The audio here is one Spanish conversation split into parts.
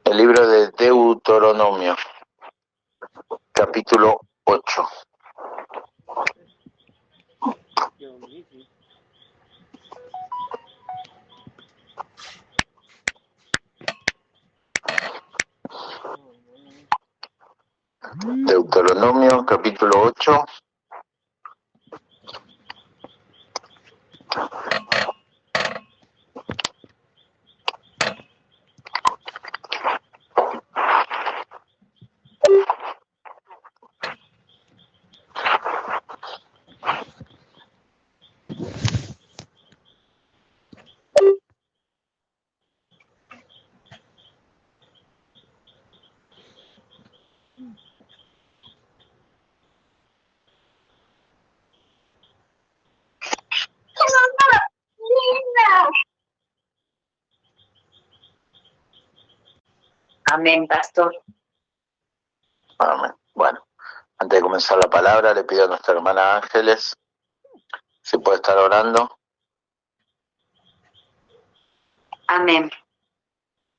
El libro de Deuteronomio, capítulo 8. Deuteronomio, capítulo 8. Amén, pastor. Amén. Bueno, antes de comenzar la palabra, le pido a nuestra hermana Ángeles si puede estar orando. Amén.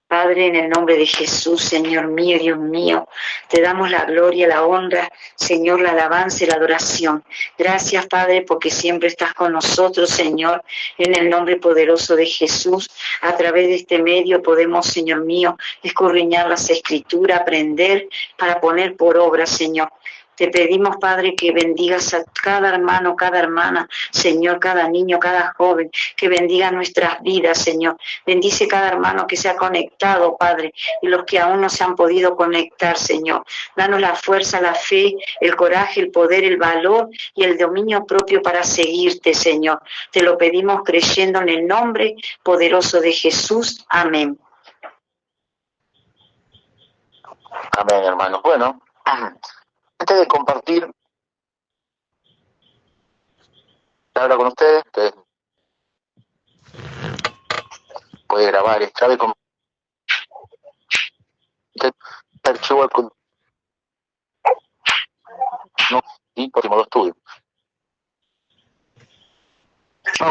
Padre, en el nombre de Jesús, Señor mío, Dios mío, te damos la gloria, la honra, Señor, la alabanza y la adoración. Gracias, Padre, porque siempre estás con nosotros, Señor, en el nombre poderoso de Jesús. A través de este medio podemos, Señor mío, escudriñar las Escrituras, aprender para poner por obra, Señor. Te pedimos, Padre, que bendigas a cada hermano, cada hermana, Señor, cada niño, cada joven, que bendiga nuestras vidas, Señor. Bendice cada hermano que se ha conectado, Padre, y los que aún no se han podido conectar, Señor. Danos la fuerza, la fe, el coraje, el poder, el valor y el dominio propio para seguirte, Señor. Te lo pedimos creyendo en el nombre poderoso de Jesús. Amén. Amén, hermanos. Bueno, antes de compartir palabra con ustedes, puede grabar, extrabe con archivo al no y por modo estudio.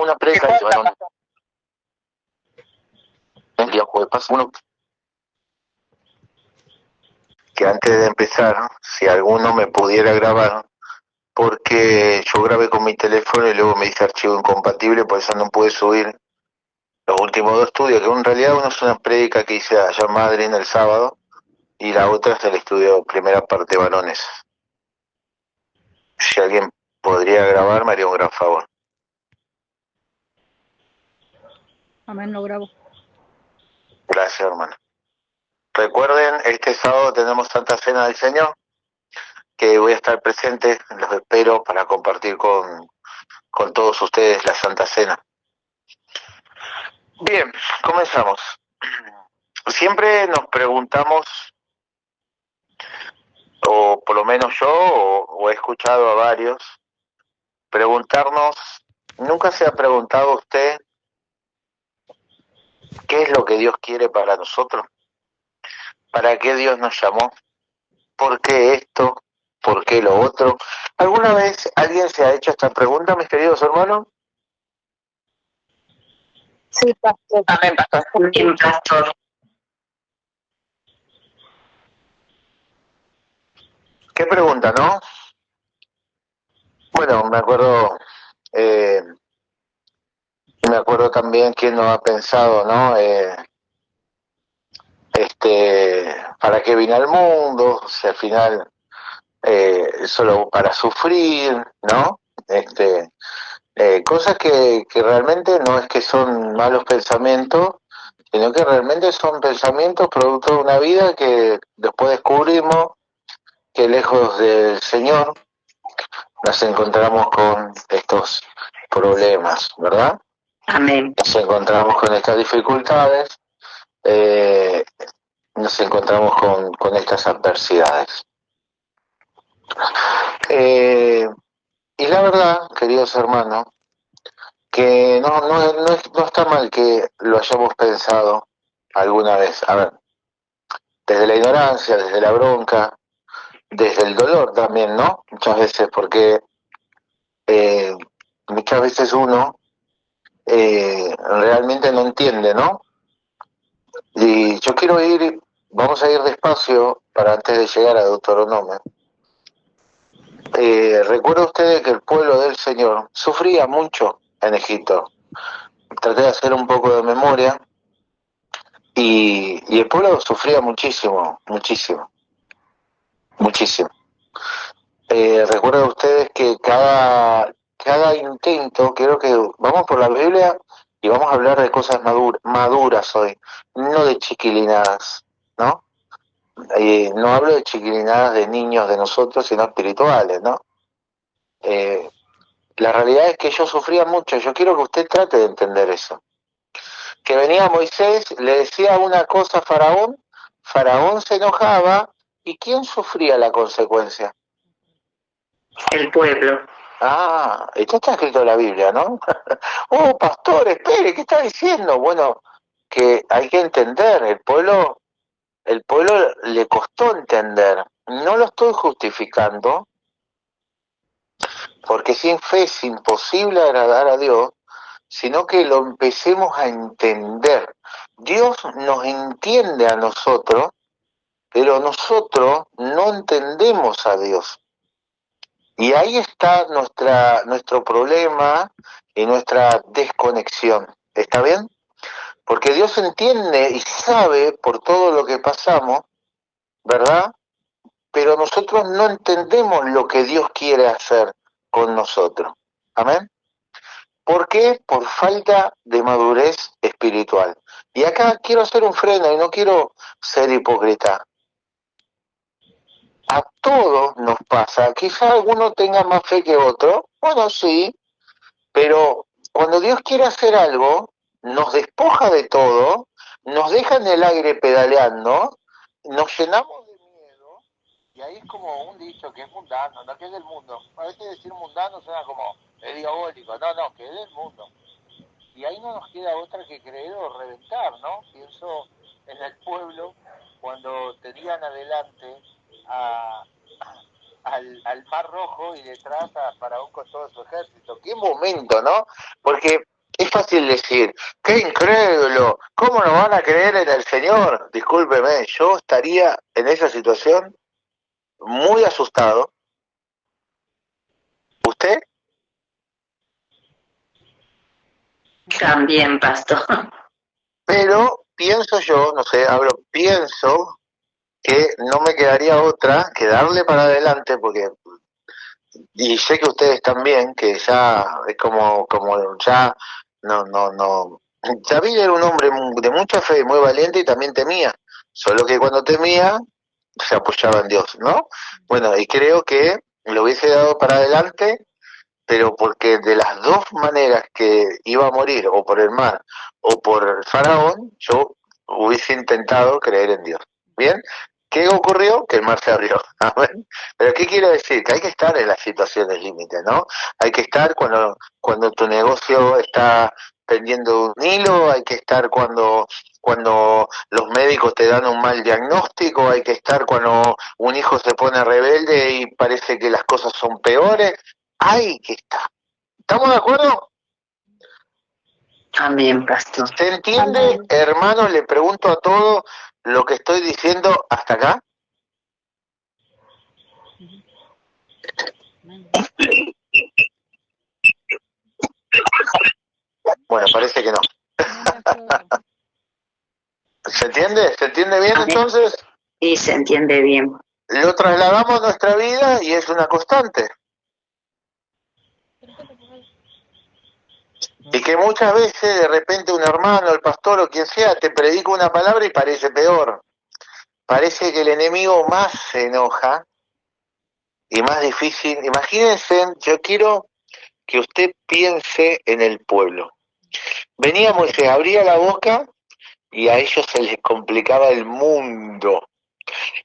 Una predica que llevaron el día jueves pasado, uno que antes de empezar, si alguno me pudiera grabar, porque yo grabé con mi teléfono y luego me dice archivo incompatible, por eso no pude subir los últimos dos estudios, que en realidad uno es una prédica que hice allá en Madrid el sábado, y la otra es el estudio primera parte varones. Si alguien podría grabar, me haría un gran favor. Amén, lo grabo. Gracias, hermano. Recuerden, este sábado tenemos Santa Cena del Señor, que voy a estar presente, los espero para compartir con todos ustedes la Santa Cena. Bien, comenzamos. Siempre nos preguntamos, o por lo menos yo, o he escuchado a varios, preguntarnos, ¿nunca se ha preguntado usted qué es lo que Dios quiere para nosotros? ¿Para qué Dios nos llamó? ¿Por qué esto? ¿Por qué lo otro? ¿Alguna vez alguien se ha hecho esta pregunta, mis queridos hermanos? Sí, pastor. Amén, pastor. Amén, pastor. ¿Qué pregunta, no? Bueno, me acuerdo también quién no ha pensado, ¿no? ¿Para qué vine al mundo? Si al final solo para sufrir, ¿no? Cosas que realmente no es que son malos pensamientos, sino que realmente son pensamientos producto de una vida que después descubrimos que lejos del Señor nos encontramos con estos problemas, ¿verdad? Amén. Nos encontramos con estas dificultades, nos encontramos con estas adversidades. Y la verdad, queridos hermanos, que no está mal que lo hayamos pensado alguna vez. A ver, desde la ignorancia, desde la bronca, desde el dolor también, ¿no? Muchas veces, porque muchas veces uno realmente no entiende, ¿no? Y yo quiero ir vamos a ir despacio para antes de llegar a Deuteronomio. Recuerda ustedes que el pueblo del Señor sufría mucho en Egipto. Traté de hacer un poco de memoria y el pueblo sufría muchísimo, muchísimo, muchísimo. Recuerden ustedes que cada intento, creo que vamos por la Biblia y vamos a hablar de cosas maduras hoy, no de chiquilinadas, ¿no? No hablo de chiquilinadas de niños de nosotros, sino espirituales, ¿no? La realidad es que yo sufría mucho, yo quiero que usted trate de entender eso. Que venía Moisés, le decía una cosa a Faraón, Faraón se enojaba, ¿y quién sufría la consecuencia? El pueblo. Ah, esto está escrito en la Biblia, ¿no? Oh, pastor, espere, ¿qué está diciendo? Bueno, que hay que entender, el pueblo le costó entender. No lo estoy justificando, porque sin fe es imposible agradar a Dios, sino que lo empecemos a entender. Dios nos entiende a nosotros, pero nosotros no entendemos a Dios. Y ahí está nuestro problema y nuestra desconexión. ¿Está bien? Porque Dios entiende y sabe por todo lo que pasamos, ¿verdad? Pero nosotros no entendemos lo que Dios quiere hacer con nosotros. ¿Amén? ¿Por qué? Por falta de madurez espiritual. Y acá quiero hacer un freno y no quiero ser hipócrita. A todos nos pasa, quizá alguno tenga más fe que otro, bueno, sí, pero cuando Dios quiere hacer algo, nos despoja de todo, nos deja en el aire pedaleando, nos llenamos de miedo, y ahí es como un dicho que es mundano, no que es del mundo. A veces decir mundano suena como diabólico, no, que es del mundo. Y ahí no nos queda otra que creer o reventar, ¿no? Pienso en el pueblo cuando tenían adelante al Mar Rojo y detrás a Faraón con todo su ejército. ¡Qué momento!, ¿no? Porque es fácil decir, ¡qué incrédulo! ¿Cómo no van a creer en el Señor? Discúlpeme, yo estaría en esa situación muy asustado. ¿Usted? También, pastor. Pero pienso yo, no sé, pienso que no me quedaría otra que darle para adelante, porque, y sé que ustedes también, que ya es como ya, no, David era un hombre de mucha fe, muy valiente y también temía, solo que cuando temía se apoyaba en Dios, ¿no? Bueno, y creo que lo hubiese dado para adelante, pero porque de las dos maneras que iba a morir, o por el mar o por el faraón, yo hubiese intentado creer en Dios. ¿Bien? ¿Qué ocurrió? Que el mar se abrió. Pero ¿qué quiero decir? Que hay que estar en las situaciones límites, ¿no? Hay que estar cuando tu negocio está pendiendo un hilo, hay que estar cuando los médicos te dan un mal diagnóstico, hay que estar cuando un hijo se pone rebelde y parece que las cosas son peores, hay que estar. ¿Estamos de acuerdo? Amén, pastor. ¿Se entiende, Amén. hermano? Le pregunto a todos lo que estoy diciendo hasta acá. Bueno, parece que no. ¿Se entiende? ¿Se entiende bien entonces? Sí, se entiende bien. Lo trasladamos a nuestra vida y es una constante. Y que muchas veces de repente un hermano, el pastor o quien sea te predica una palabra y parece peor. Parece que el enemigo más se enoja y más difícil. Imagínense, yo quiero que usted piense en el pueblo. Venía Moisés, abría la boca y a ellos se les complicaba el mundo.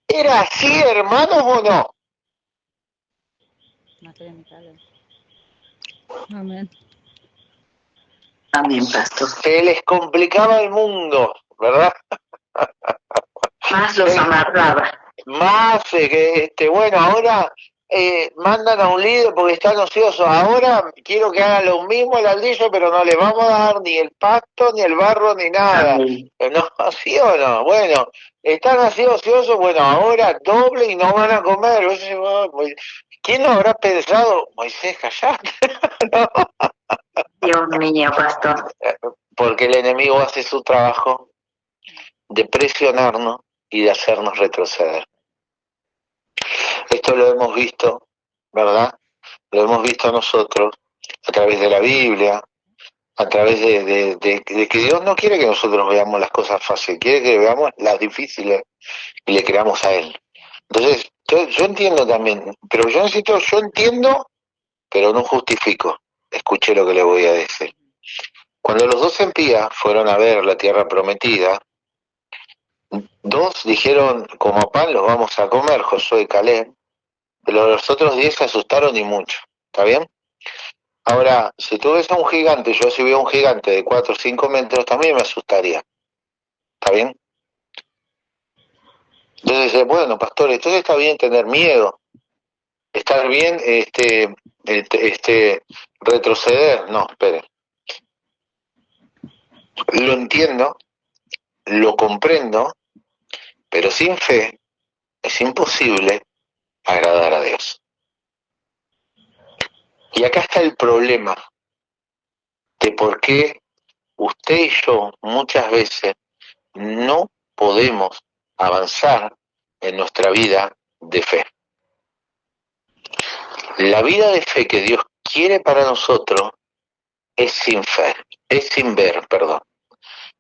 ¿Era así, hermanos, o no? Amén. Amén, pastor. Se les complicaba el mundo, ¿verdad? Más los amarraba. Más, bueno, ahora mandan a un líder porque están ociosos. Ahora quiero que hagan lo mismo el ladrillo, pero no les vamos a dar ni el pasto, ni el barro, ni nada. ¿No? ¿Sí o no? Bueno, están así ociosos, bueno, ahora doble y no van a comer. ¿Quién no habrá pensado? Moisés, callate. ¿No? Dios mío, pastor. Porque el enemigo hace su trabajo de presionarnos y de hacernos retroceder. Esto lo hemos visto, ¿verdad? Lo hemos visto nosotros a través de la Biblia, a través de que Dios no quiere que nosotros veamos las cosas fáciles, quiere que veamos las difíciles y le creamos a Él. Entonces, yo entiendo también, pero yo entiendo, pero no justifico. Escuché lo que le voy a decir. Cuando los 2 espías fueron a ver la tierra prometida, 2 dijeron, como pan los vamos a comer, Josué y Caleb, pero los otros 10 se asustaron y mucho. ¿Está bien? Ahora, si tú ves a un gigante, yo si veo a un gigante de 4 o 5 metros, también me asustaría. ¿Está bien? Entonces, bueno, pastor, entonces está bien tener miedo, estar bien retroceder. No, espere. Lo entiendo, lo comprendo, pero sin fe es imposible agradar a Dios. Y acá está el problema de por qué usted y yo muchas veces no podemos avanzar en nuestra vida de fe. La vida de fe que Dios quiere para nosotros es sin fe, es sin ver, perdón,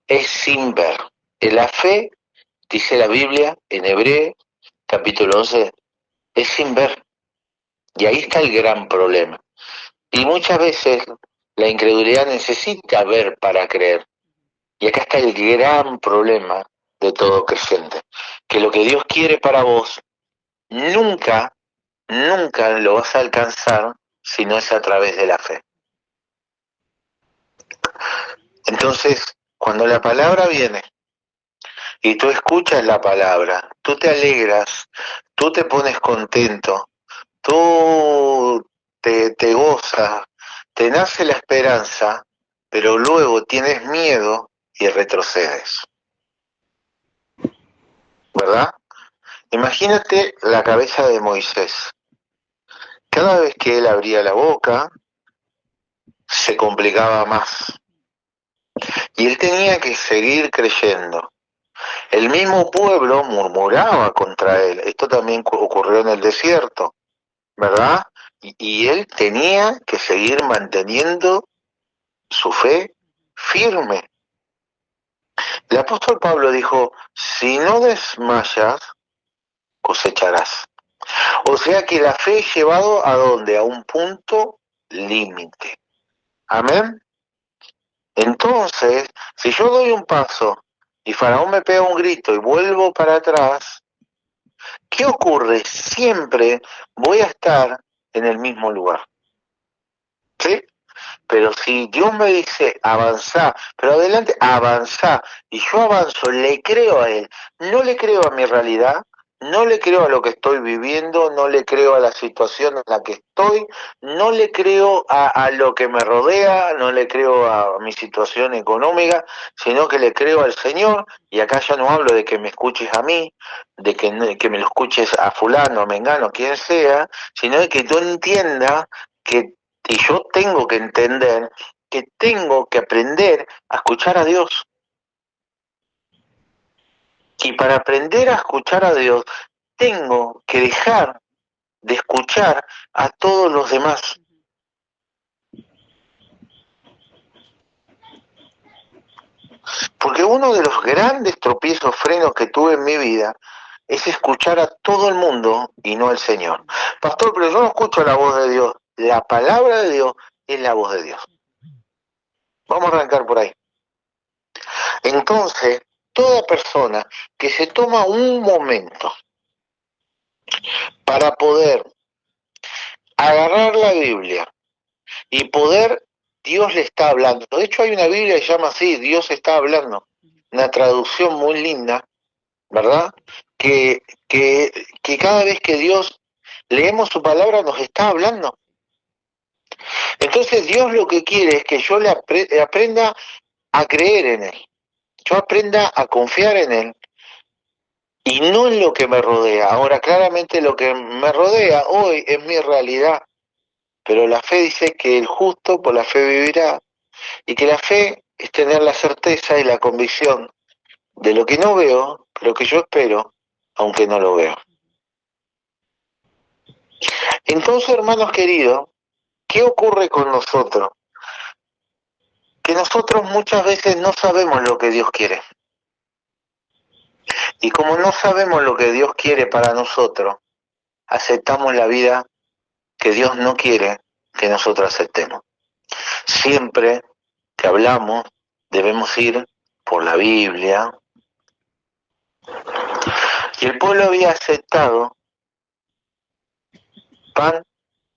es sin ver. La fe, dice la Biblia en Hebreos capítulo 11, es sin ver. Y ahí está el gran problema. Y muchas veces la incredulidad necesita ver para creer. Y acá está el gran problema de todo creyente, que lo que Dios quiere para vos nunca lo vas a alcanzar si no es a través de la fe. Entonces, cuando la palabra viene y tú escuchas la palabra, tú te alegras, tú te pones contento, tú te gozas, te nace la esperanza, pero luego tienes miedo y retrocedes. ¿Verdad? Imagínate la cabeza de Moisés. Cada vez que él abría la boca, se complicaba más. Y él tenía que seguir creyendo. El mismo pueblo murmuraba contra él. Esto también ocurrió en el desierto, ¿verdad? Y él tenía que seguir manteniendo su fe firme. El apóstol Pablo dijo, si no desmayas, cosecharás. O sea que la fe es llevado a ¿dónde? A un punto límite. Amén. Entonces, si yo doy un paso y Faraón me pega un grito y vuelvo para atrás, ¿qué ocurre? Siempre voy a estar en el mismo lugar. ¿Sí? Pero si Dios me dice avanzá, pero adelante, avanzá, y yo avanzo, le creo a Él, no le creo a mi realidad, no le creo a lo que estoy viviendo, no le creo a la situación en la que estoy, no le creo a lo que me rodea, no le creo a mi situación económica, sino que le creo al Señor, y acá ya no hablo de que me escuches a mí, de que me lo escuches a fulano, a mengano, quien sea, sino de que tú entiendas que y yo tengo que entender que tengo que aprender a escuchar a Dios. Y para aprender a escuchar a Dios, tengo que dejar de escuchar a todos los demás. Porque uno de los grandes tropiezos, frenos que tuve en mi vida, es escuchar a todo el mundo y no al Señor. Pastor, pero yo no escucho la voz de Dios. La palabra de Dios es la voz de Dios. Vamos a arrancar por ahí. Entonces, toda persona que se toma un momento para poder agarrar la Biblia y poder, Dios le está hablando. De hecho, hay una Biblia que se llama así, Dios está hablando. Una traducción muy linda, ¿verdad? Que cada vez que Dios leemos su palabra, nos está hablando. Entonces Dios lo que quiere es que yo le aprenda a creer en Él, yo aprenda a confiar en Él, y no en lo que me rodea. Ahora, claramente lo que me rodea hoy es mi realidad, pero la fe dice que el justo por la fe vivirá, y que la fe es tener la certeza y la convicción de lo que no veo, pero que yo espero, aunque no lo veo. Entonces, hermanos queridos, ¿qué ocurre con nosotros? Que nosotros muchas veces no sabemos lo que Dios quiere. Y como no sabemos lo que Dios quiere para nosotros, aceptamos la vida que Dios no quiere que nosotros aceptemos. Siempre que hablamos debemos ir por la Biblia. Y el pueblo había aceptado pan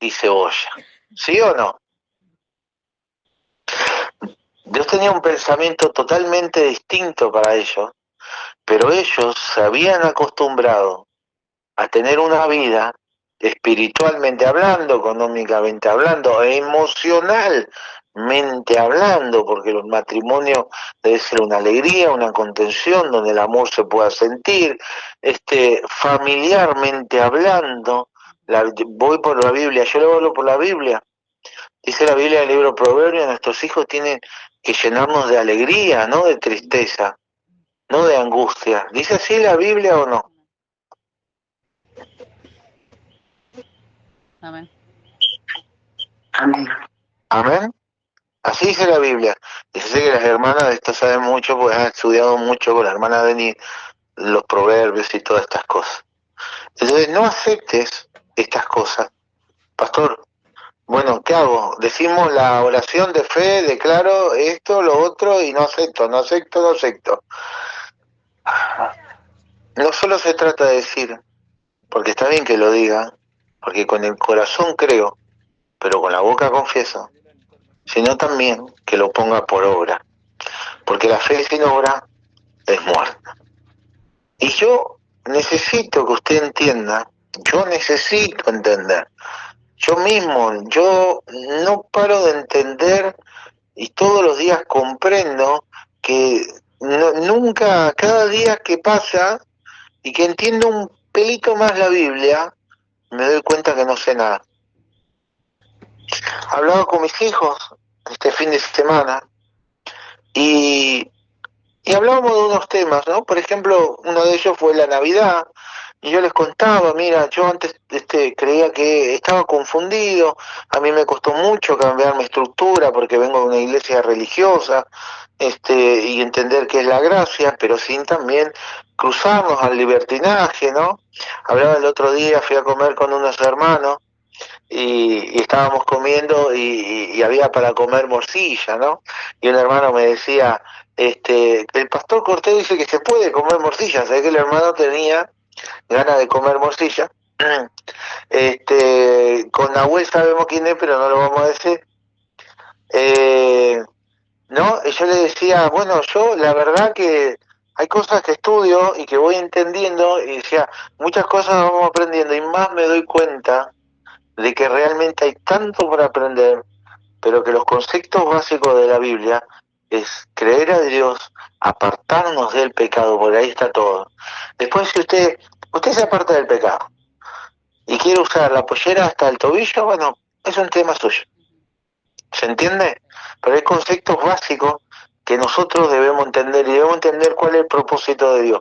y cebolla. ¿Sí o no? Dios tenía un pensamiento totalmente distinto para ellos, pero ellos se habían acostumbrado a tener una vida espiritualmente hablando, económicamente hablando, e emocionalmente hablando, porque el matrimonio debe ser una alegría, una contención, donde el amor se pueda sentir, familiarmente hablando. Voy por la Biblia, yo le hablo por la Biblia. Dice la Biblia en el libro Proverbios, nuestros hijos tienen que llenarnos de alegría, no de tristeza, no de angustia. ¿Dice así la Biblia o no? Amén. Amén. Amén. Así dice la Biblia. Dice que las hermanas de esto saben mucho, porque han estudiado mucho con la hermana Denis los proverbios y todas estas cosas. Entonces no aceptes estas cosas. Pastor, bueno, ¿qué hago? Decimos la oración de fe, declaro esto, lo otro, y no acepto, no acepto, no acepto. No solo se trata de decir, porque está bien que lo diga, porque con el corazón creo, pero con la boca confieso, sino también que lo ponga por obra, porque la fe sin obra es muerta. Y yo necesito que usted entienda, yo necesito entender, yo mismo, yo no paro de entender y todos los días comprendo que nunca, cada día que pasa y que entiendo un pelito más la Biblia, me doy cuenta que no sé nada. Hablaba con mis hijos este fin de semana y hablábamos de unos temas, ¿no? Por ejemplo, uno de ellos fue la Navidad, y yo les contaba, mira, yo antes creía que estaba confundido, a mí me costó mucho cambiar mi estructura porque vengo de una iglesia religiosa, y entender qué es la gracia, pero sin también cruzarnos al libertinaje, ¿no? Hablaba el otro día, fui a comer con unos hermanos, y estábamos comiendo y había para comer morcilla, ¿no? Y un hermano me decía, el pastor Cortés dice que se puede comer morcilla, ¿sabes que el hermano tenía ganas de comer morcilla? Con Nahuel sabemos quién es, pero no lo vamos a decir. ¿No? Y yo le decía, bueno, yo la verdad que hay cosas que estudio y que voy entendiendo, y decía, muchas cosas vamos aprendiendo, y más me doy cuenta de que realmente hay tanto por aprender, pero que los conceptos básicos de la Biblia es creer a Dios, apartarnos del pecado, porque ahí está todo. Después, si usted se aparta del pecado y quiere usar la pollera hasta el tobillo, bueno, es un tema suyo. ¿Se entiende? Pero hay conceptos básicos que nosotros debemos entender, y debemos entender cuál es el propósito de Dios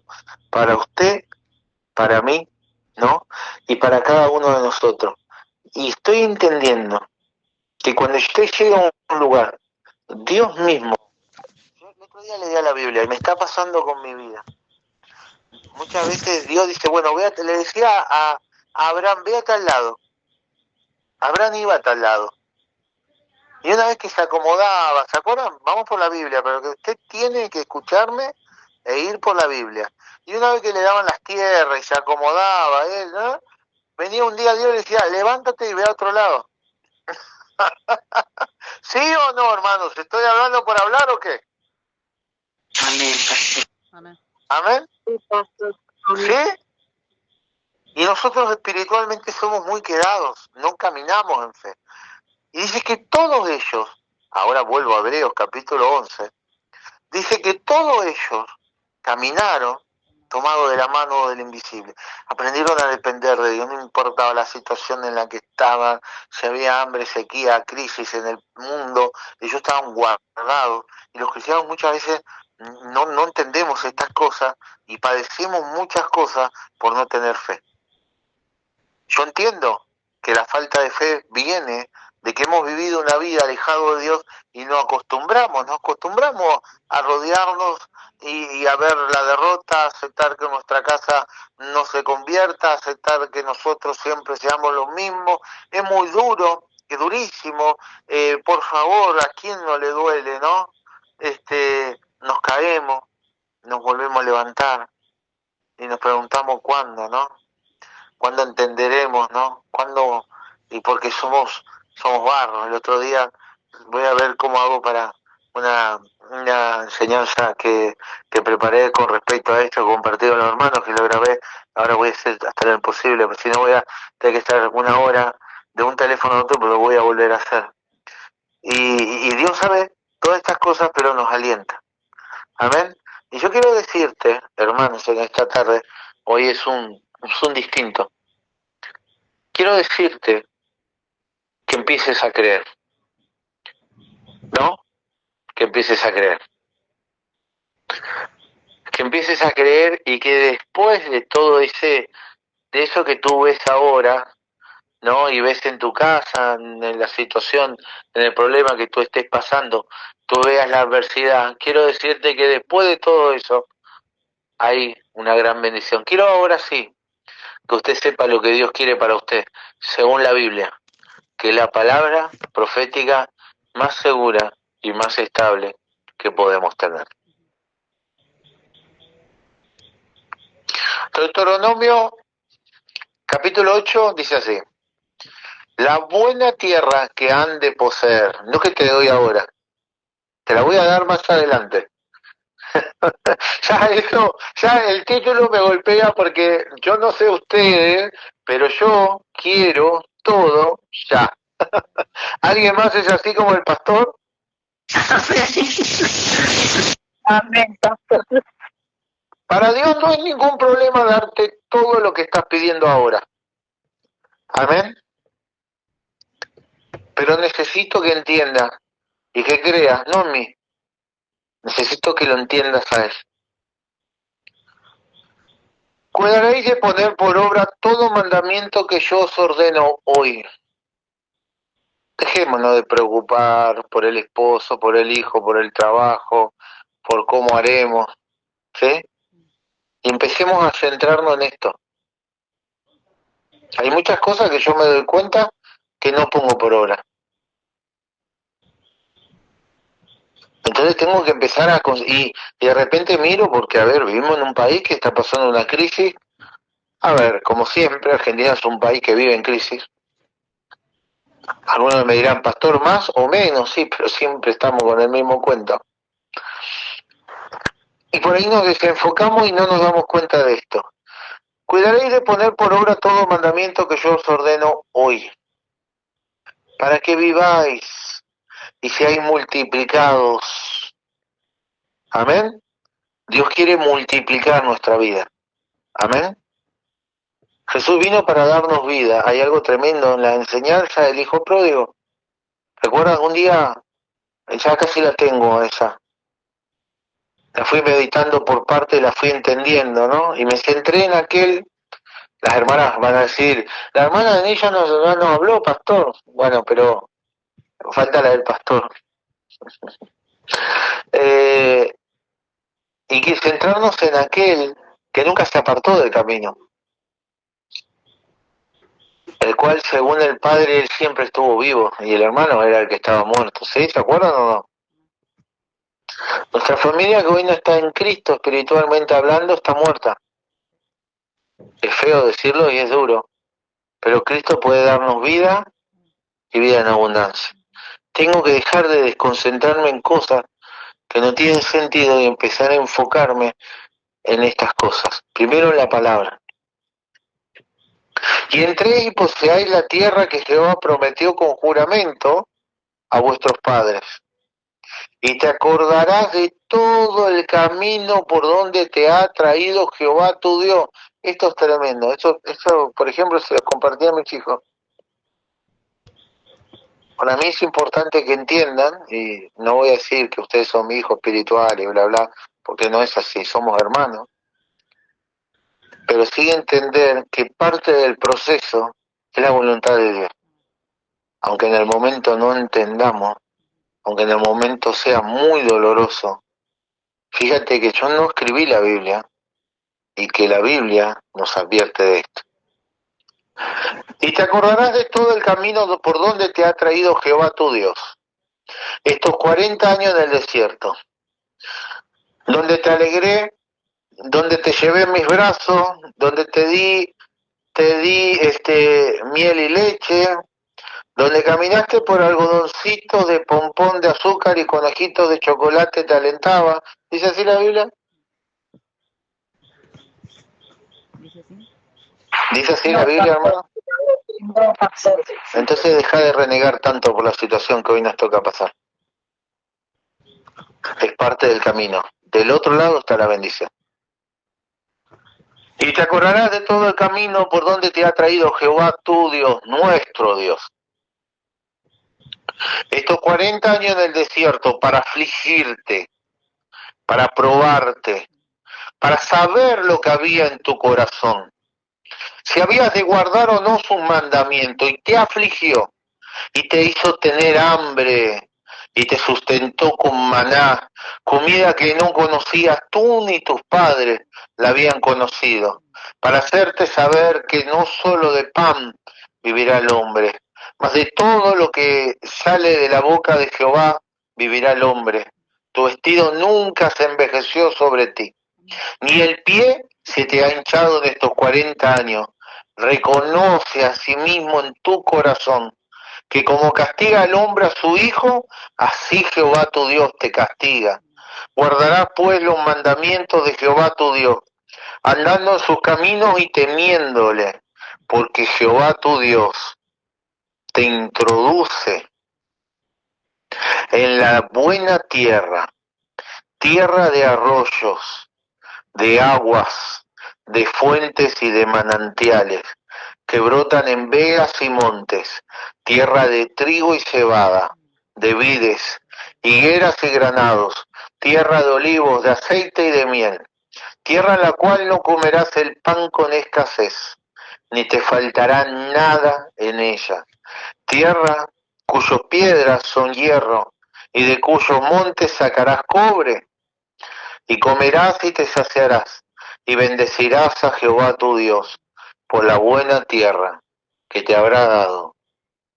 para usted, para mí, ¿no? Y para cada uno de nosotros. Y estoy entendiendo que cuando usted llega a un lugar, Dios mismo, yo el otro día leía la Biblia y me está pasando con mi vida. Muchas veces Dios dice, bueno, le decía a Abraham, ve a tal lado. Abraham iba a tal lado. Y una vez que se acomodaba, ¿se acuerdan? Vamos por la Biblia, pero que usted tiene que escucharme e ir por la Biblia. Y una vez que le daban las tierras y se acomodaba él, ¿no? Venía un día Dios y le decía, levántate y ve a otro lado. ¿Sí o no, hermanos? ¿Estoy hablando por hablar o qué? Amén, pastor. Amén. ¿Amén? Sí, pastor. ¿Sí? Y nosotros espiritualmente somos muy quedados, no caminamos en fe. Y dice que todos ellos, ahora vuelvo a Hebreos capítulo 11, dice que todos ellos caminaron tomados de la mano del invisible. Aprendieron a depender de Dios, no importaba la situación en la que estaban, si había hambre, sequía, crisis en el mundo, ellos estaban guardados. Y los cristianos muchas veces no entendemos estas cosas y padecemos muchas cosas por no tener fe. Yo entiendo que la falta de fe viene de que hemos vivido una vida alejado de Dios y nos acostumbramos a rodearnos y a ver la derrota, aceptar que nuestra casa no se convierta, aceptar que nosotros siempre seamos los mismos. Es muy duro, es durísimo. Por favor, ¿a quién no le duele, no? Nos caemos, nos volvemos a levantar y nos preguntamos cuándo, ¿no? ¿Cuándo entenderemos, no? ¿Cuándo? Y porque somos barro. El otro día voy a ver cómo hago para una enseñanza que preparé con respecto a esto, compartido con los hermanos, que lo grabé. Ahora voy a hacer hasta lo imposible, porque si no voy a tener que estar una hora de un teléfono a otro, pero lo voy a volver a hacer. Y Dios sabe todas estas cosas, pero nos alienta. Amén. Y yo quiero decirte, hermanos, en esta tarde, hoy es un distinto. Quiero decirte que empieces a creer, ¿no? Que empieces a creer. Que empieces a creer y que después de todo de eso que tú ves ahora, ¿no? Y ves en tu casa, en la situación, en el problema que tú estés pasando, tú veas la adversidad. Quiero decirte que después de todo eso hay una gran bendición. Quiero ahora sí que usted sepa lo que Dios quiere para usted, según la Biblia, que es la palabra profética más segura y más estable que podemos tener. Deuteronomio capítulo 8 dice así: la buena tierra que han de poseer, no que te doy ahora, te la voy a dar más adelante. Ya el título me golpea porque yo no sé ustedes, pero yo quiero todo ya. ¿Alguien más es así como el pastor? Amén, pastor. Para Dios no hay ningún problema darte todo lo que estás pidiendo ahora. Amén. Pero necesito que entiendas y que creas, no en mí. Necesito que lo entiendas a Él. Cuidaréis de poner por obra todo mandamiento que yo os ordeno hoy. Dejémonos de preocupar por el esposo, por el hijo, por el trabajo, por cómo haremos, ¿sí? Y empecemos a centrarnos en esto. Hay muchas cosas que yo me doy cuenta que no pongo por obra. Entonces tengo que empezar y de repente miro porque, a ver, vivimos en un país que está pasando una crisis. A ver, como siempre, Argentina es un país que vive en crisis. Algunos me dirán, pastor, más o menos, sí, pero siempre estamos con el mismo cuento. Y por ahí nos desenfocamos y no nos damos cuenta de esto. Cuidaréis de poner por obra todo mandamiento que yo os ordeno hoy, para que viváis y seáis multiplicados. Amén. Dios quiere multiplicar nuestra vida. Amén. Jesús vino para darnos vida. Hay algo tremendo en la enseñanza del Hijo Pródigo. ¿Recuerdan? Un día, ya casi la tengo esa. La fui meditando por parte, la fui entendiendo, ¿no? Y me centré en aquel. Las hermanas van a decir, la hermana de ella no habló, pastor. Bueno, pero falta la del pastor. Y que centrarnos en aquel que nunca se apartó del camino, el cual según el Padre él siempre estuvo vivo y el hermano era el que estaba muerto. ¿Sí? ¿Se acuerdan o no? Nuestra familia que hoy no está en Cristo espiritualmente hablando está muerta. Es feo decirlo y es duro, pero Cristo puede darnos vida y vida en abundancia. Tengo que dejar de desconcentrarme en cosas que no tienen sentido y empezar a enfocarme en estas cosas. Primero en la palabra. Y entréis y poseáis la tierra que Jehová prometió con juramento a vuestros padres. Y te acordarás de todo el camino por donde te ha traído Jehová tu Dios. Esto es tremendo. Eso, por ejemplo, se lo compartí a mis hijos. Para mí es importante que entiendan, y no voy a decir que ustedes son mi hijo espiritual y bla, bla, porque no es así, somos hermanos. Pero sí entender que parte del proceso es la voluntad de Dios. Aunque en el momento no entendamos, aunque en el momento sea muy doloroso, fíjate que yo no escribí la Biblia y que la Biblia nos advierte de esto. Y te acordarás de todo el camino por donde te ha traído Jehová tu Dios, estos 40 años en el desierto, donde te alegré, donde te llevé en mis brazos, donde te di miel y leche, donde caminaste por algodoncitos de pompón de azúcar y conejitos de chocolate te alentaba. ¿Dice así la Biblia? ¿Dice así la Biblia, hermano? Entonces deja de renegar tanto por la situación que hoy nos toca pasar. Es parte del camino. Del otro lado está la bendición. Y te acordarás de todo el camino por donde te ha traído Jehová tu Dios, nuestro Dios. Estos 40 años en el desierto para afligirte, para probarte, para saber lo que había en tu corazón. Si habías de guardar o no sus mandamientos, y te afligió, y te hizo tener hambre, y te sustentó con maná, comida que no conocías tú ni tus padres la habían conocido, para hacerte saber que no solo de pan vivirá el hombre, mas de todo lo que sale de la boca de Jehová vivirá el hombre. Tu vestido nunca se envejeció sobre ti, ni el pie se te ha hinchado en estos 40 años. Reconoce a sí mismo en tu corazón que como castiga al hombre a su hijo, así Jehová tu Dios te castiga. Guardarás pues los mandamientos de Jehová tu Dios, andando en sus caminos y temiéndole, porque Jehová tu Dios te introduce en la buena tierra, tierra de arroyos, de aguas, de fuentes y de manantiales, que brotan en vegas y montes, tierra de trigo y cebada, de vides, higueras y granados, tierra de olivos, de aceite y de miel, tierra en la cual no comerás el pan con escasez, ni te faltará nada en ella, tierra cuyas piedras son hierro, y de cuyos montes sacarás cobre, y comerás y te saciarás, y bendecirás a Jehová tu Dios por la buena tierra que te habrá dado.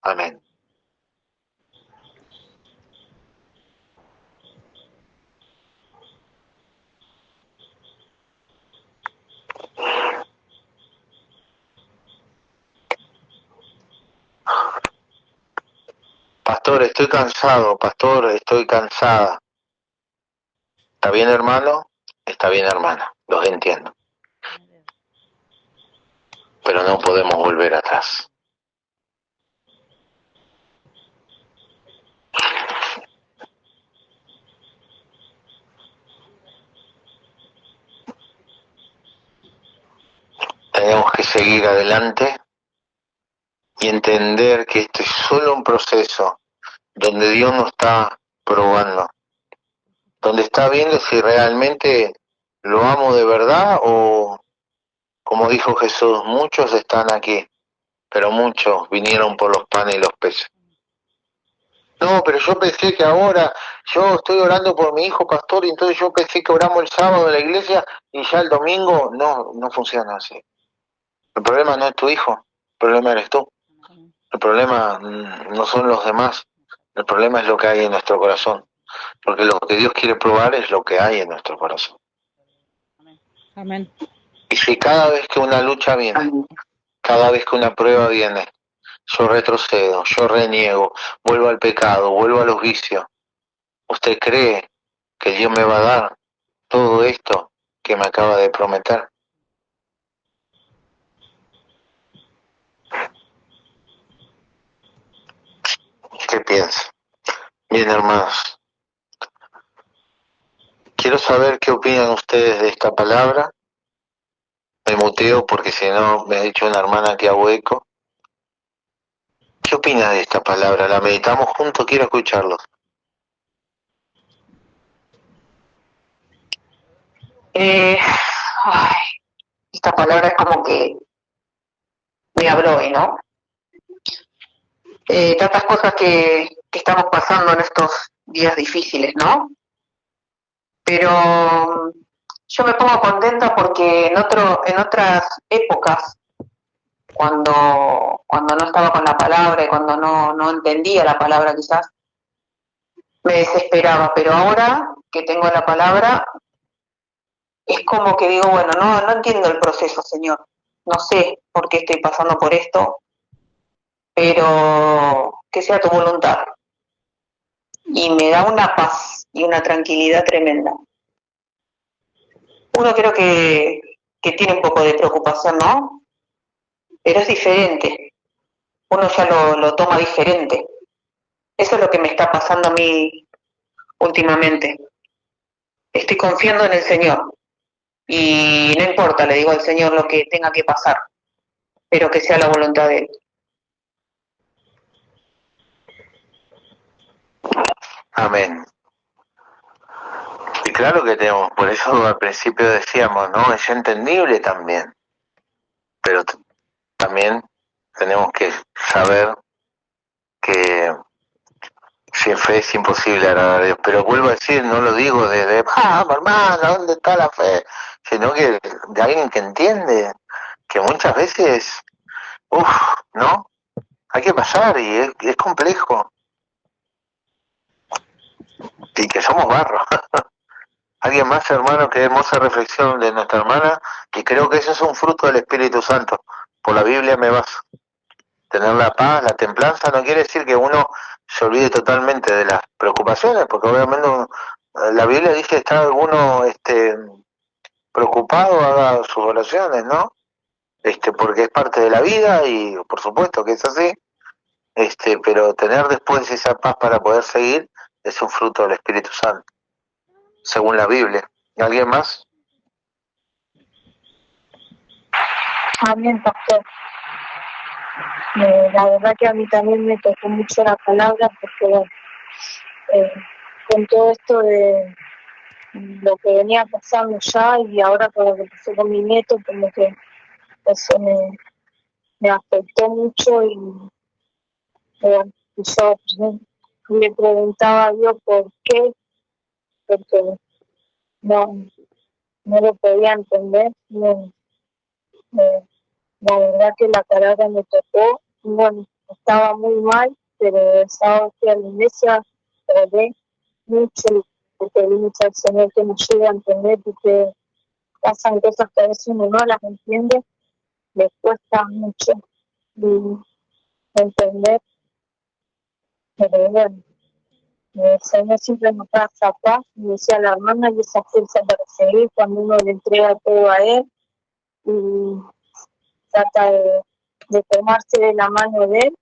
Amén. Pastor, estoy cansado, pastor, estoy cansada. ¿Está bien, hermano? Está bien, hermana, los entiendo. Pero no podemos volver atrás. Tenemos que seguir adelante y entender que este es solo un proceso donde Dios nos está probando, donde está viendo si realmente lo amo de verdad o, como dijo Jesús, muchos están aquí, pero muchos vinieron por los panes y los peces. No, pero yo pensé que ahora, yo estoy orando por mi hijo pastor, y entonces yo pensé que oramos el sábado en la iglesia y ya el domingo, no funciona así. El problema no es tu hijo, el problema eres tú. El problema no son los demás, el problema es lo que hay en nuestro corazón, porque lo que Dios quiere probar es lo que hay en nuestro corazón. Amén. Y si cada vez que una lucha viene, cada vez que una prueba viene, yo retrocedo, yo reniego, vuelvo al pecado, vuelvo a los vicios, ¿usted cree que Dios me va a dar todo esto que me acaba de prometer? ¿Qué piensa? Bien, hermanos, quiero saber qué opinan ustedes de esta palabra. Me muteo porque si no me ha dicho una hermana que hago eco. ¿Qué opina de esta palabra? ¿La meditamos juntos? Quiero escucharlos. Ay, esta palabra es como que me habló hoy, ¿no? Tantas cosas que estamos pasando en estos días difíciles, ¿no? Pero yo me pongo contenta porque en otras épocas, cuando no estaba con la palabra y cuando no entendía la palabra quizás, me desesperaba, pero ahora que tengo la palabra, es como que digo, bueno, no entiendo el proceso, Señor, no sé por qué estoy pasando por esto, pero que sea tu voluntad. Y me da una paz y una tranquilidad tremenda. Uno creo que tiene un poco de preocupación, ¿no? Pero es diferente, uno ya lo toma diferente. Eso es lo que me está pasando a mí últimamente. Estoy confiando en el Señor y no importa, le digo al Señor lo que tenga que pasar, pero que sea la voluntad de Él. Amén. Y claro que tenemos, por eso al principio decíamos, ¿no? Es entendible también, pero también tenemos que saber que sin fe es imposible agradar a Dios. Pero vuelvo a decir, no lo digo vamos hermano, ¿dónde está la fe? Sino que de alguien que entiende que muchas veces, ¿no? Hay que pasar y es complejo. Y que somos barro. ¿Alguien más, hermano? Qué hermosa reflexión de nuestra hermana, y creo que eso es un fruto del Espíritu Santo. Por la Biblia me baso. Tener la paz, la templanza, no quiere decir que uno se olvide totalmente de las preocupaciones, porque obviamente la Biblia dice que está alguno preocupado, haga sus oraciones, ¿no? Porque es parte de la vida y por supuesto que es así, pero tener después esa paz para poder seguir es un fruto del Espíritu Santo, según la Biblia. ¿Alguien más? Amén, pastor. La verdad que a mí también me tocó mucho la palabra porque con todo esto de lo que venía pasando ya y ahora con lo que pasó con mi nieto, como que eso me afectó mucho y yo me preguntaba a Dios por qué, porque no lo podía entender. La verdad que la palabra me tocó, bueno, estaba muy mal, pero el sábado fui a la iglesia, oré mucho, porque pedí mucho al Señor que me ayude a entender, porque pasan cosas que a veces uno no las entiende, le cuesta mucho entender, pero bueno, el Señor siempre nos da esa paz, me decía la hermana, y esa fuerza para seguir cuando uno le entrega todo a Él y trata de tomarse de la mano de Él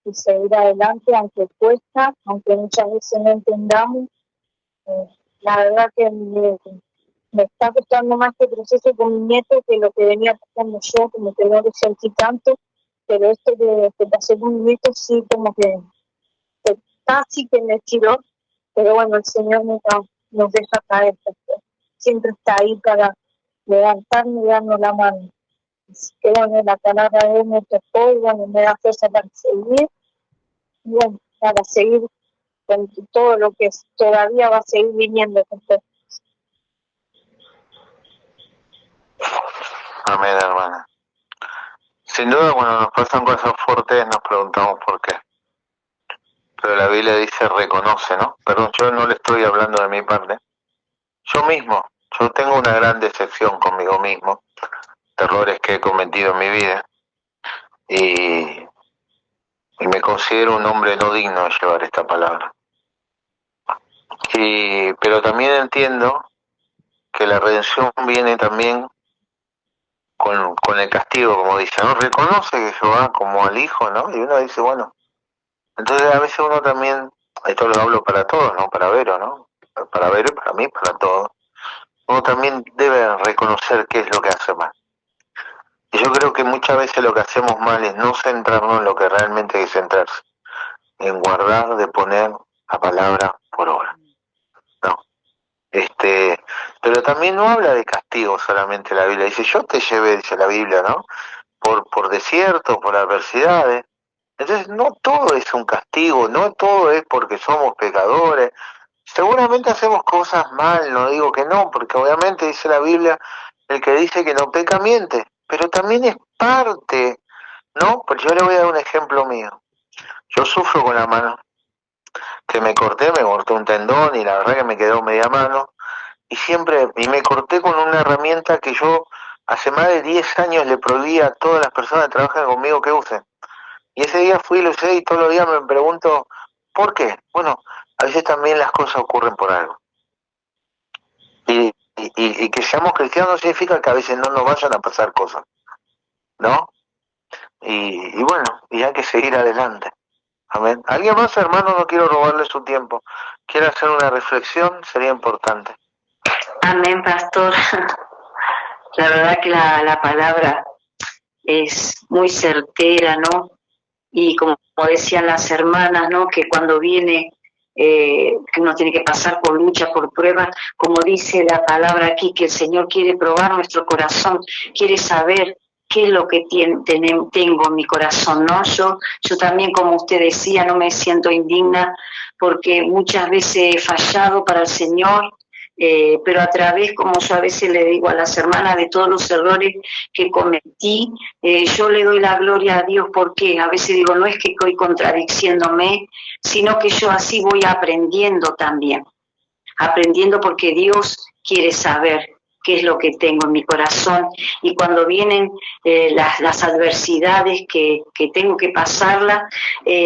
y seguir adelante, aunque cuesta, aunque muchas veces no entendamos. La verdad que me está costando más este proceso con mi nieto que lo que venía pasando yo, como que no lo sentí tanto, pero esto que pasó con mi nieto sí como que casi que me tiró, pero bueno, el Señor nunca nos deja caer, porque siempre está ahí para levantarnos y darnos la mano. Así que bueno, la palabra de Él me tocó y bueno, me da fuerza para seguir, y bueno, para seguir con todo lo que todavía va a seguir viniendo. Amén, hermana. Sin duda, cuando nos pasan cosas fuertes nos preguntamos por qué. Pero la Biblia dice reconoce, ¿no? Perdón, yo no le estoy hablando de mi parte. Yo mismo, yo tengo una gran decepción conmigo mismo, de errores que he cometido en mi vida, y me considero un hombre no digno de llevar esta palabra. Pero también entiendo que la redención viene también con el castigo, como dice, ¿no? Reconoce que Jehová como al Hijo, ¿no? Y uno dice, bueno, Entonces a veces uno también, esto lo hablo para todos, ¿no? Para Vero, ¿no? Para Vero y para mí, para todos. Uno también debe reconocer qué es lo que hace mal. Y yo creo que muchas veces lo que hacemos mal es no centrarnos en lo que realmente hay que centrarse, en guardar de poner la palabra por obra. No. Pero también no habla de castigo solamente la Biblia. Dice, yo te llevé, dice la Biblia, ¿no? Por desierto, por adversidades. Entonces no todo es un castigo, no todo es porque somos pecadores. Seguramente hacemos cosas mal, no digo que no, porque obviamente dice la Biblia, el que dice que no peca miente, pero también es parte, ¿no? Pues yo le voy a dar un ejemplo mío. Yo sufro con la mano, que me corté un tendón y la verdad que me quedó media mano, y me corté con una herramienta que yo hace más de 10 años le prohibía a todas las personas que trabajan conmigo que usen. Y ese día fui y lo usé y todos los días me pregunto, ¿por qué? Bueno, a veces también las cosas ocurren por algo. Y que seamos cristianos no significa que a veces no nos vayan a pasar cosas, ¿no? Y bueno, y hay que seguir adelante. Amén. ¿Alguien más, hermano? No quiero robarle su tiempo. ¿Quiere hacer una reflexión? Sería importante. Amén, pastor. La verdad que la palabra es muy certera, ¿no? Y como decían las hermanas, ¿no? Que cuando viene, que uno tiene que pasar por lucha, por pruebas, como dice la palabra aquí, que el Señor quiere probar nuestro corazón, quiere saber qué es lo que tengo en mi corazón, ¿no? Yo también, como usted decía, no me siento indigna porque muchas veces he fallado para el Señor, pero a través, como yo a veces le digo a las hermanas, de todos los errores que cometí, yo le doy la gloria a Dios, porque a veces digo, no es que estoy contradiciéndome, sino que yo así voy aprendiendo también, aprendiendo porque Dios quiere saber qué es lo que tengo en mi corazón, y cuando vienen las adversidades que tengo que pasarlas,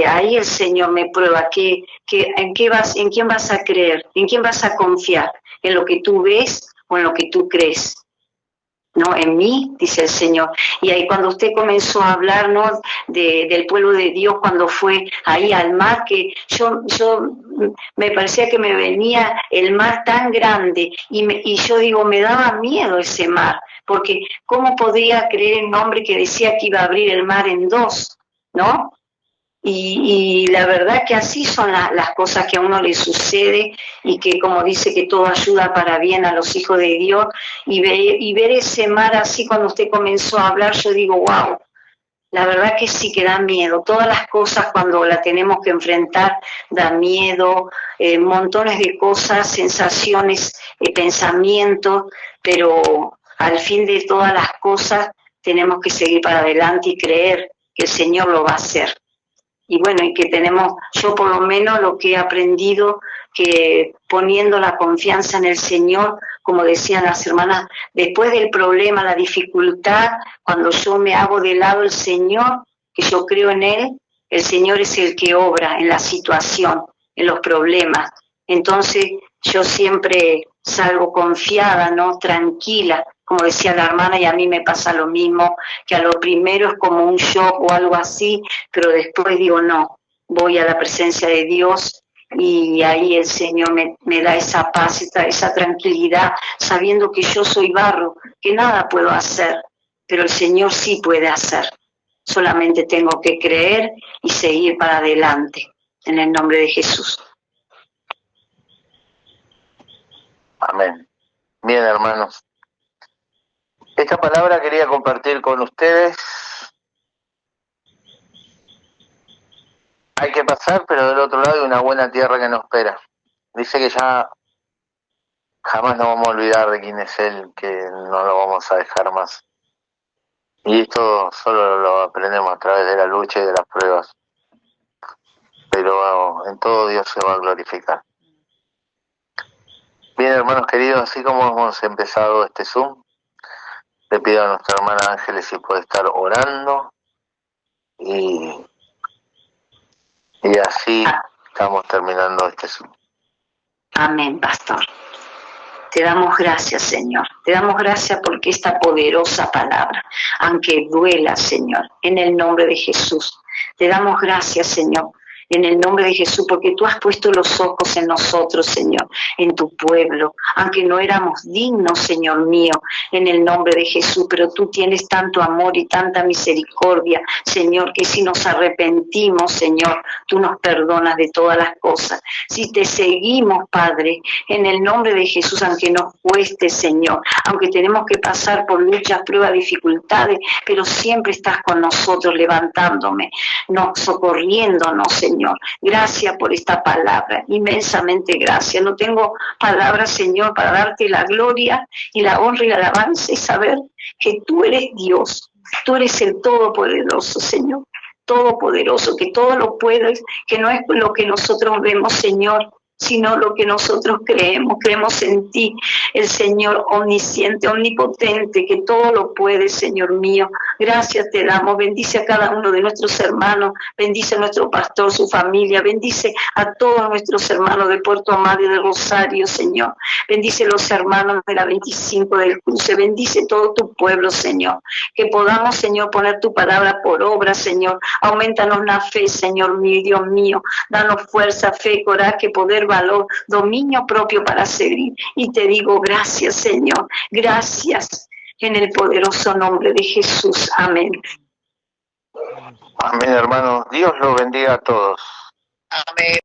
ahí el Señor me prueba en quién vas a creer, en quién vas a confiar, en lo que tú ves o en lo que tú crees. ¿No? En mí, dice el Señor. Y ahí cuando usted comenzó a hablar, ¿no? Del pueblo de Dios, cuando fue ahí al mar, que yo me parecía que me venía el mar tan grande, y yo digo, me daba miedo ese mar, porque ¿cómo podía creer en un hombre que decía que iba a abrir el mar en dos? ¿No? Y la verdad que así son las cosas que a uno le sucede, y que, como dice, que todo ayuda para bien a los hijos de Dios, y ver ese mar así. Cuando usted comenzó a hablar, yo digo, wow, la verdad que sí que da miedo. Todas las cosas cuando las tenemos que enfrentar, da miedo, montones de cosas, sensaciones, pensamientos, pero al fin de todas las cosas tenemos que seguir para adelante y creer que el Señor lo va a hacer. Y bueno, y que yo por lo menos lo que he aprendido, que poniendo la confianza en el Señor, como decían las hermanas, después del problema, la dificultad, cuando yo me hago de lado el Señor, que yo creo en Él, el Señor es el que obra en la situación, en los problemas. Entonces yo siempre salgo confiada, ¿no? Tranquila, como decía la hermana, y a mí me pasa lo mismo, que a lo primero es como un shock o algo así, pero después digo, no, voy a la presencia de Dios, y ahí el Señor me da esa paz, esa tranquilidad, sabiendo que yo soy barro, que nada puedo hacer, pero el Señor sí puede hacer. Solamente tengo que creer y seguir para adelante, en el nombre de Jesús. Amén. Bien, hermanos. Esta palabra quería compartir con ustedes. Hay que pasar, pero del otro lado hay una buena tierra que nos espera. Dice que ya jamás nos vamos a olvidar de quién es Él, que no lo vamos a dejar más. Y esto solo lo aprendemos a través de la lucha y de las pruebas. Pero en todo Dios se va a glorificar. Bien, hermanos queridos, así como hemos empezado este Zoom, le pido a nuestra hermana Ángeles si puede estar orando, y así estamos terminando este Zoom. Amén, pastor. Te damos gracias, Señor. Te damos gracias porque esta poderosa palabra, aunque duela, Señor, en el nombre de Jesús, te damos gracias, Señor, en el nombre de Jesús, porque tú has puesto los ojos en nosotros, Señor, en tu pueblo, aunque no éramos dignos, Señor mío, en el nombre de Jesús, pero tú tienes tanto amor y tanta misericordia, Señor, que si nos arrepentimos, Señor, tú nos perdonas de todas las cosas. Si te seguimos, Padre, en el nombre de Jesús, aunque nos cueste, Señor, aunque tenemos que pasar por luchas, pruebas, dificultades, pero siempre estás con nosotros levantándome, socorriéndonos, Señor. Gracias por esta palabra, inmensamente gracias. No tengo palabras, Señor, para darte la gloria y la honra y la alabanza y saber que tú eres Dios, tú eres el Todopoderoso, Señor, Todopoderoso, que todo lo puedes, que no es lo que nosotros vemos, Señor, sino lo que nosotros creemos en ti, el Señor omnisciente, omnipotente, que todo lo puede, Señor mío. Gracias te damos, bendice a cada uno de nuestros hermanos, bendice a nuestro pastor, su familia, bendice a todos nuestros hermanos de Puerto Amado y de Rosario, Señor. Bendice a los hermanos de la 25 del Cruce, bendice todo tu pueblo, Señor. Que podamos, Señor, poner tu palabra por obra, Señor. Aumentanos la fe, Señor mío, Dios mío. Danos fuerza, fe, coraje, poder, valor, dominio propio para seguir. Y te digo gracias, Señor. Gracias en el poderoso nombre de Jesús. Amén. Amén, hermano. Dios los bendiga a todos. Amén.